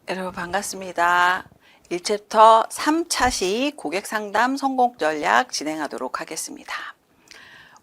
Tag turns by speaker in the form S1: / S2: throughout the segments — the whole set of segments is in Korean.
S1: 여러분 반갑습니다. 1챕터 3차시 고객상담 성공 전략 진행하도록 하겠습니다.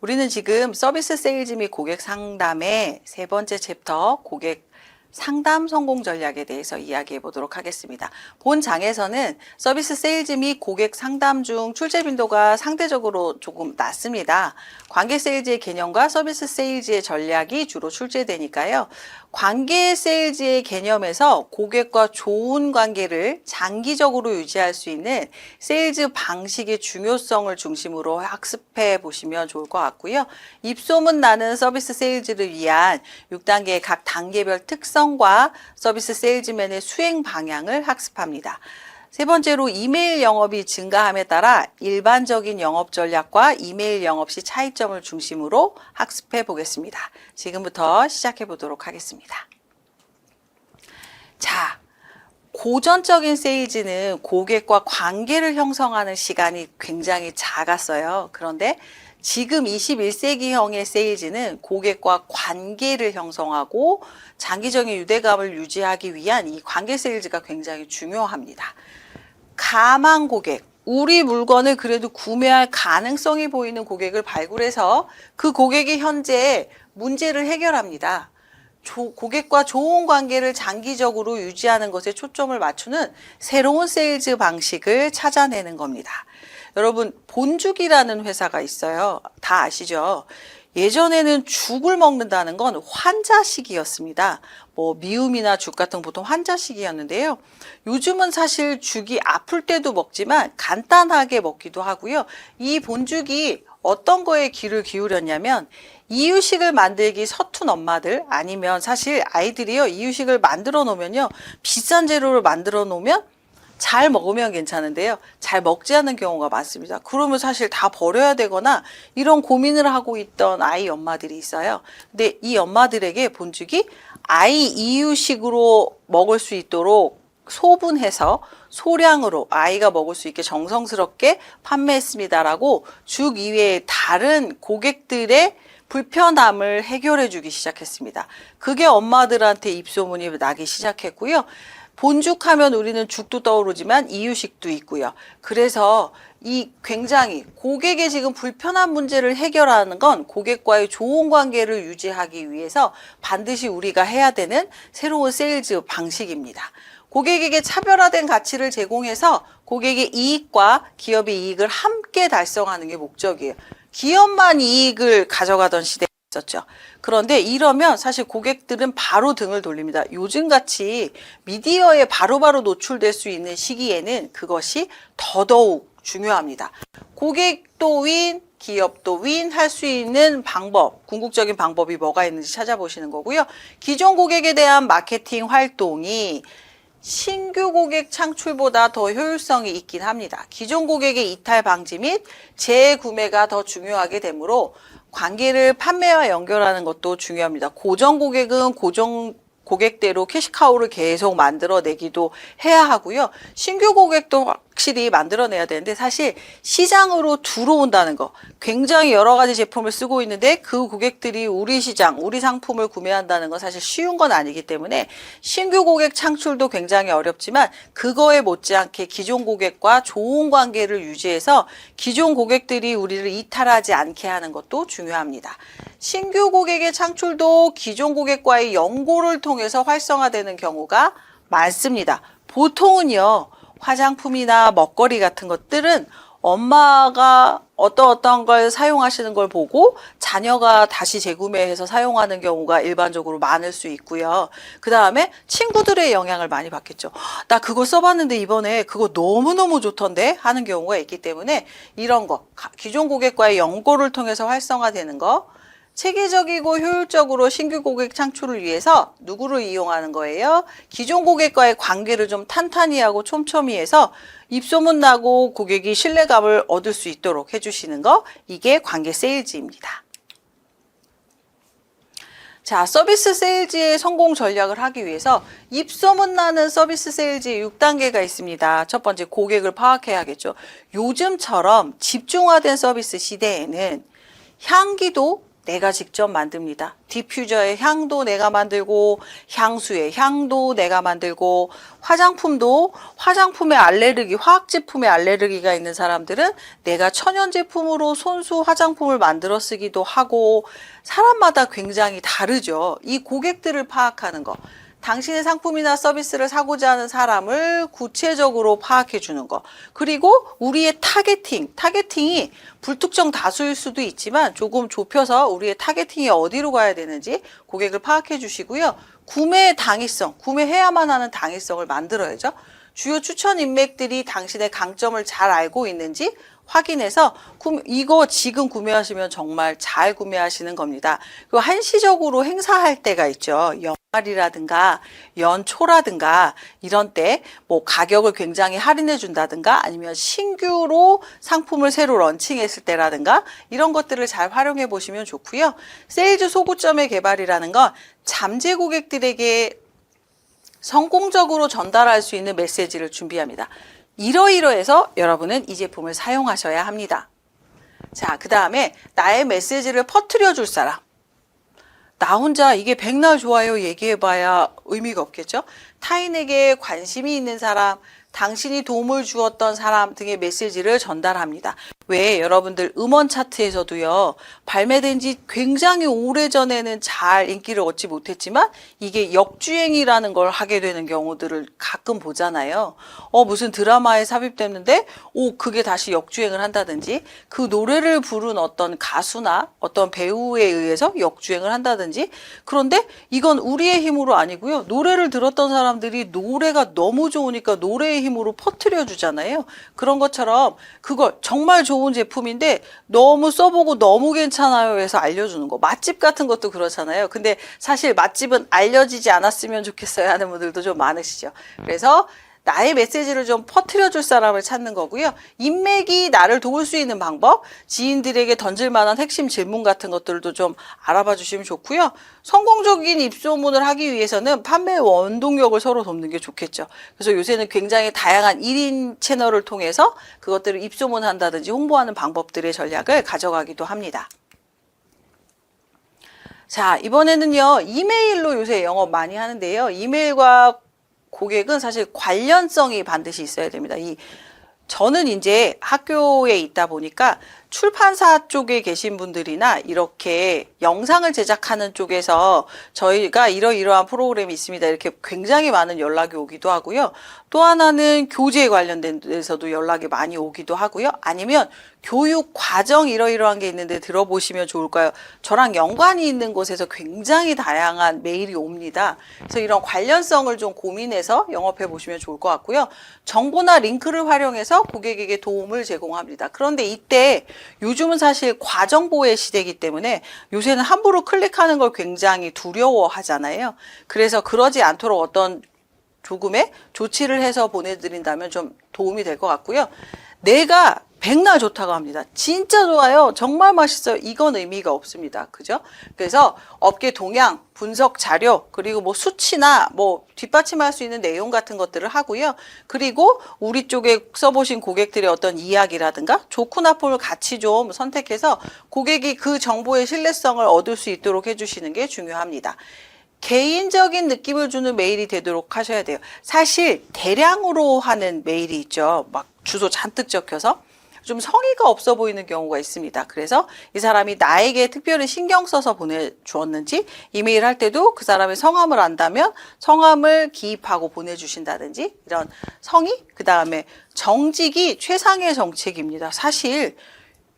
S1: 우리는 지금 서비스 세일즈 및 고객 상담의 세 번째 챕터 고객 상담 성공 전략에 대해서 이야기해 보도록 하겠습니다. 본 장에서는 서비스 세일즈 및 고객 상담 중 출제 빈도가 상대적으로 조금 낮습니다. 관계 세일즈의 개념과 서비스 세일즈의 전략이 주로 출제되니까요. 관계 세일즈의 개념에서 고객과 좋은 관계를 장기적으로 유지할 수 있는 세일즈 방식의 중요성을 중심으로 학습해 보시면 좋을 것 같고요. 입소문 나는 서비스 세일즈를 위한 6단계의 각 단계별 특성과 서비스 세일즈맨의 수행 방향을 학습합니다. 세 번째로 이메일 영업이 증가함에 따라 일반적인 영업 전략과 이메일 영업 시 차이점을 중심으로 학습해 보겠습니다. 지금부터 시작해 보도록 하겠습니다. 자, 고전적인 세일즈는 고객과 관계를 형성하는 시간이 굉장히 작았어요. 그런데 지금 21세기형의 세일즈는 고객과 관계를 형성하고 장기적인 유대감을 유지하기 위한 이 관계 세일즈가 굉장히 중요합니다. 가망 고객, 우리 물건을 그래도 구매할 가능성이 보이는 고객을 발굴해서 그 고객이 현재 문제를 해결합니다. 고객과 좋은 관계를 장기적으로 유지하는 것에 초점을 맞추는 새로운 세일즈 방식을 찾아내는 겁니다. 여러분, 본죽이라는 회사가 있어요. 다 아시죠? 예전에는 죽을 먹는다는 건 환자식이었습니다. 미음이나 죽 같은 보통 환자식이었는데요. 요즘은 사실 죽이 아플 때도 먹지만 간단하게 먹기도 하고요. 이 본죽이 어떤 거에 귀를 기울였냐면 이유식을 만들기 서툰 엄마들 아니면 사실 아이들이요. 이유식을 만들어 놓으면요. 비싼 재료를 만들어 놓으면 잘 먹으면 괜찮은데요. 잘 먹지 않는 경우가 많습니다. 그러면 사실 다 버려야 되거나 이런 고민을 하고 있던 아이 엄마들이 있어요. 근데 이 엄마들에게 본죽이 아이 이유식으로 먹을 수 있도록 소분해서 소량으로 아이가 먹을 수 있게 정성스럽게 판매했습니다라고 죽 이외에 다른 고객들의 불편함을 해결해 주기 시작했습니다. 그게 엄마들한테 입소문이 나기 시작했고요. 본죽하면 우리는 죽도 떠오르지만 이유식도 있고요. 그래서 이 굉장히 고객의 지금 불편한 문제를 해결하는 건 고객과의 좋은 관계를 유지하기 위해서 반드시 우리가 해야 되는 새로운 세일즈 방식입니다. 고객에게 차별화된 가치를 제공해서 고객의 이익과 기업의 이익을 함께 달성하는 게 목적이에요. 기업만 이익을 가져가던 시대가 있었죠. 그런데 이러면 사실 고객들은 바로 등을 돌립니다. 요즘같이 미디어에 바로바로 노출될 수 있는 시기에는 그것이 더더욱 중요합니다. 고객도 윈, 기업도 윈 할 수 있는 방법, 궁극적인 방법이 뭐가 있는지 찾아보시는 거고요. 기존 고객에 대한 마케팅 활동이 신규 고객 창출보다 더 효율성이 있긴 합니다. 기존 고객의 이탈 방지 및 재구매가 더 중요하게 되므로 관계를 판매와 연결하는 것도 중요합니다. 고정 고객은 고정 고객대로 캐시카우를 계속 만들어내기도 해야 하고요. 신규 고객도 확실히 만들어내야 되는데 사실 시장으로 들어온다는 거 굉장히 여러 가지 제품을 쓰고 있는데 그 고객들이 우리 시장, 우리 상품을 구매한다는 건 사실 쉬운 건 아니기 때문에 신규 고객 창출도 굉장히 어렵지만 그거에 못지않게 기존 고객과 좋은 관계를 유지해서 기존 고객들이 우리를 이탈하지 않게 하는 것도 중요합니다. 신규 고객의 창출도 기존 고객과의 연고를 통해서 활성화되는 경우가 많습니다. 보통은요, 화장품이나 먹거리 같은 것들은 엄마가 어떤 걸 사용하시는 걸 보고 자녀가 다시 재구매해서 사용하는 경우가 일반적으로 많을 수 있고요. 그 다음에 친구들의 영향을 많이 받겠죠. 나 그거 써봤는데 이번에 그거 너무너무 좋던데 하는 경우가 있기 때문에 이런 거, 기존 고객과의 연고를 통해서 활성화되는 거, 체계적이고 효율적으로 신규 고객 창출을 위해서 누구를 이용하는 거예요? 기존 고객과의 관계를 좀 탄탄히 하고 촘촘히 해서 입소문 나고 고객이 신뢰감을 얻을 수 있도록 해주시는 거, 이게 관계 세일즈입니다. 자, 서비스 세일즈의 성공 전략을 하기 위해서 입소문 나는 서비스 세일즈의 6단계가 있습니다. 첫 번째, 고객을 파악해야겠죠. 요즘처럼 집중화된 서비스 시대에는 향기도 내가 직접 만듭니다. 디퓨저의 향도 내가 만들고, 향수의 향도 내가 만들고, 화장품도 화장품에 알레르기, 화학제품에 알레르기가 있는 사람들은 내가 천연 제품으로 손수 화장품을 만들어 쓰기도 하고, 사람마다 굉장히 다르죠. 이 고객들을 파악하는 거. 당신의 상품이나 서비스를 사고자 하는 사람을 구체적으로 파악해 주는 거. 그리고 우리의 타겟팅이 불특정 다수일 수도 있지만 조금 좁혀서 우리의 타겟팅이 어디로 가야 되는지 고객을 파악해 주시고요. 구매의 당위성, 구매해야만 하는 당위성을 만들어야죠. 주요 추천 인맥들이 당신의 강점을 잘 알고 있는지 확인해서 이거 지금 구매하시면 정말 잘 구매하시는 겁니다. 그리고 한시적으로 행사할 때가 있죠. 연말이라든가 연초라든가 이런 때 뭐 가격을 굉장히 할인해 준다든가 아니면 신규로 상품을 새로 런칭했을 때라든가 이런 것들을 잘 활용해 보시면 좋고요. 세일즈 소구점의 개발이라는 건 잠재 고객들에게 성공적으로 전달할 수 있는 메시지를 준비합니다. 이러이러해서 여러분은 이 제품을 사용하셔야 합니다. 자, 그 다음에 나의 메시지를 퍼뜨려 줄 사람. 나 혼자 이게 백날 좋아요 얘기해봐야 의미가 없겠죠? 타인에게 관심이 있는 사람, 당신이 도움을 주었던 사람 등의 메시지를 전달합니다. 왜 여러분들 음원 차트에서도요, 발매된 지 굉장히 오래전에는 잘 인기를 얻지 못했지만 이게 역주행이라는 걸 하게 되는 경우들을 가끔 보잖아요. 무슨 드라마에 삽입됐는데 그게 다시 역주행을 한다든지 그 노래를 부른 어떤 가수나 어떤 배우에 의해서 역주행을 한다든지. 그런데 이건 우리의 힘으로 아니고요. 노래를 들었던 사람들이 노래가 너무 좋으니까 노래의 힘으로 퍼뜨려 주잖아요. 그런 것처럼 그걸 정말 좋은 제품인데 너무 써보고 너무 괜찮아요 해서 알려주는 거. 맛집 같은 것도 그렇잖아요. 근데 사실 맛집은 알려지지 않았으면 좋겠어요 하는 분들도 좀 많으시죠. 그래서 나의 메시지를 좀 퍼뜨려 줄 사람을 찾는 거고요. 인맥이 나를 도울 수 있는 방법, 지인들에게 던질 만한 핵심 질문 같은 것들도 좀 알아봐 주시면 좋고요. 성공적인 입소문을 하기 위해서는 판매 원동력을 서로 돕는 게 좋겠죠. 그래서 요새는 굉장히 다양한 1인 채널을 통해서 그것들을 입소문한다든지 홍보하는 방법들의 전략을 가져가기도 합니다. 자, 이번에는요, 이메일로 요새 영업 많이 하는데요. 이메일과 고객은 사실 관련성이 반드시 있어야 됩니다. 저는 이제 학교에 있다 보니까 출판사 쪽에 계신 분들이나 이렇게 영상을 제작하는 쪽에서 저희가 이러이러한 프로그램이 있습니다. 이렇게 굉장히 많은 연락이 오기도 하고요. 또 하나는 교재 관련된 데서도 연락이 많이 오기도 하고요. 아니면 교육 과정 이러이러한 게 있는데 들어보시면 좋을까요? 저랑 연관이 있는 곳에서 굉장히 다양한 메일이 옵니다. 그래서 이런 관련성을 좀 고민해서 영업해 보시면 좋을 것 같고요. 정보나 링크를 활용해서 고객에게 도움을 제공합니다. 그런데 이때 요즘은 사실 과정보호의 시대이기 때문에 요새는 함부로 클릭하는 걸 굉장히 두려워하잖아요. 그래서 그러지 않도록 어떤 조금의 조치를 해서 보내드린다면 좀 도움이 될 것 같고요. 내가 백날 좋다고 합니다. 진짜 좋아요. 정말 맛있어요. 이건 의미가 없습니다. 그죠? 그래서 업계 동향, 분석 자료, 그리고 뭐 수치나 뭐 뒷받침할 수 있는 내용 같은 것들을 하고요. 그리고 우리 쪽에 써보신 고객들의 어떤 이야기라든가 좋고 나쁨을 같이 좀 선택해서 고객이 그 정보의 신뢰성을 얻을 수 있도록 해주시는 게 중요합니다. 개인적인 느낌을 주는 메일이 되도록 하셔야 돼요. 사실 대량으로 하는 메일이 있죠. 막 주소 잔뜩 적혀서 좀 성의가 없어 보이는 경우가 있습니다. 그래서 이 사람이 나에게 특별히 신경 써서 보내주었는지 이메일 할 때도 그 사람의 성함을 안다면 성함을 기입하고 보내주신다든지 이런 성의, 그 다음에 정직이 최상의 정책입니다. 사실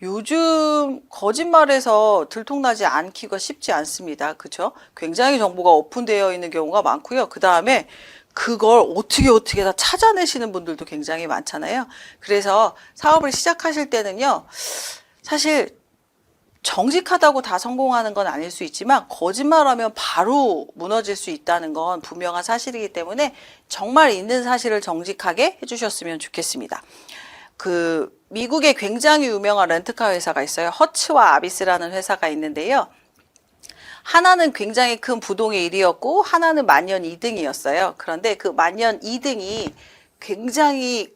S1: 요즘 거짓말에서 들통나지 않기가 쉽지 않습니다. 그렇죠? 굉장히 정보가 오픈되어 있는 경우가 많고요. 그 다음에 그걸 어떻게 다 찾아내시는 분들도 굉장히 많잖아요. 그래서 사업을 시작하실 때는요, 사실 정직하다고 다 성공하는 건 아닐 수 있지만 거짓말하면 바로 무너질 수 있다는 건 분명한 사실이기 때문에 정말 있는 사실을 정직하게 해주셨으면 좋겠습니다. 미국에 굉장히 유명한 렌트카 회사가 있어요. 허츠와 아비스라는 회사가 있는데요. 하나는 굉장히 큰 부동의 1위였고 하나는 만년 2등이었어요. 그런데 그 만년 2등이 굉장히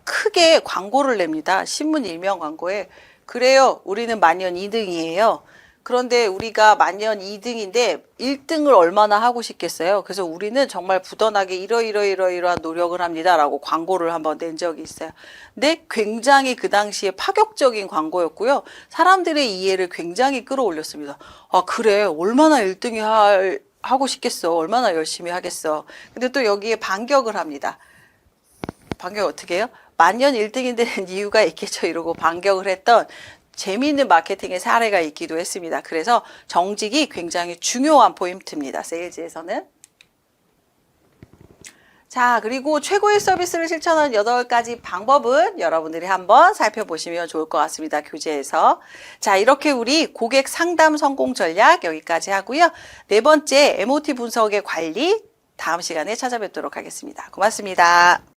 S1: 크게 광고를 냅니다. 신문 일면 광고에 그래요. 우리는 만년 2등이에요. 그런데 우리가 만년 2등인데 1등을 얼마나 하고 싶겠어요. 그래서 우리는 정말 부단하게 이러이러한 노력을 합니다라고 광고를 한번 낸 적이 있어요. 근데 굉장히 그 당시에 파격적인 광고였고요. 사람들의 이해를 굉장히 끌어올렸습니다. 아, 그래. 얼마나 1등이 하고 싶겠어. 얼마나 열심히 하겠어. 근데 또 여기에 반격을 합니다. 반격 어떻게 해요? 만년 1등이 되는 이유가 있겠죠. 이러고 반격을 했던 재미있는 마케팅의 사례가 있기도 했습니다. 그래서 정직이 굉장히 중요한 포인트입니다. 세일즈에서는. 자, 그리고 최고의 서비스를 실천하는 8가지 방법은 여러분들이 한번 살펴보시면 좋을 것 같습니다. 교재에서. 자, 이렇게 우리 고객 상담 성공 전략 여기까지 하고요. 네 번째, MOT 분석의 관리 다음 시간에 찾아뵙도록 하겠습니다. 고맙습니다.